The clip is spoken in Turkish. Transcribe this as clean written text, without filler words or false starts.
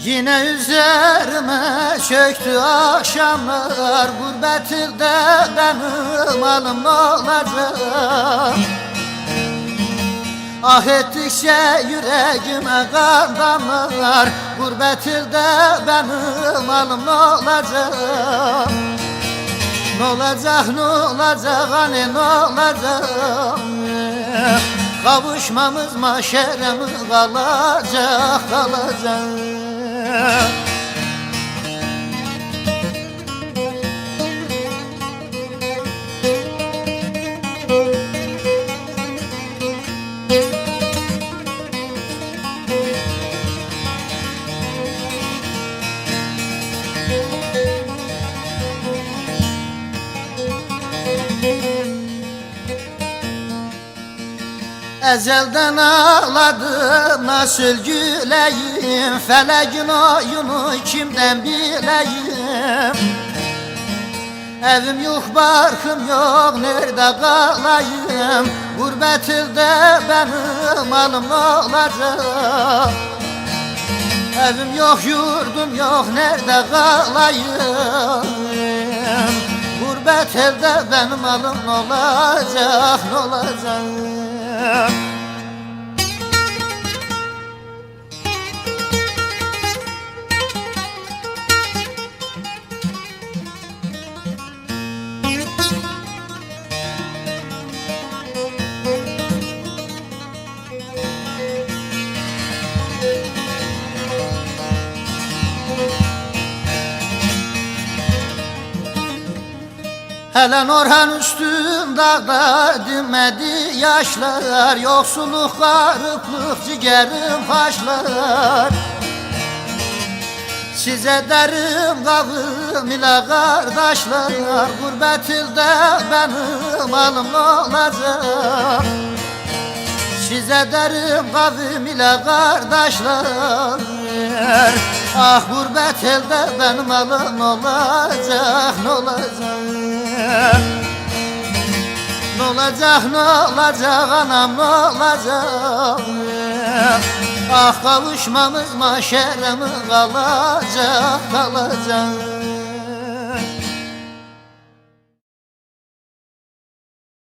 Yine üzerime çöktü akşamlar, gurbet ilde benim halim ne olacak? Ah ettikçe yüreğime kan damlar, gurbet ilde benim halim ne olacak? Ne olacak, ne olacak, hani ne olacak? Kavuşmamız maşere mi kalacak, kalacak? Ezelden ağladım, nasıl güleyim? Feleğin oyunu kimden bileyim? Evim yok, barkım yok, nerede kalayım? Gurbet ilde benim halim ne olacak? Evim yok, yurdum yok, nerede kalayım? Gurbet elde benim halim ne olacak, ne olacak? Helen Orhan üstüm dağda dinmedi yaşlar, yoksulluk gariplik ciğerim haşlar. Size derim kavim ile kardeşler, gurbet ilde benim halim ne olacak? Size derim kavim ile kardeşler, ah gurbet elde benim halim ne olacak, ne olacak? Ne olacak, ne olacak anam, ne olacak? Ah kavuşmamız maşere mi kalacak, kalacak?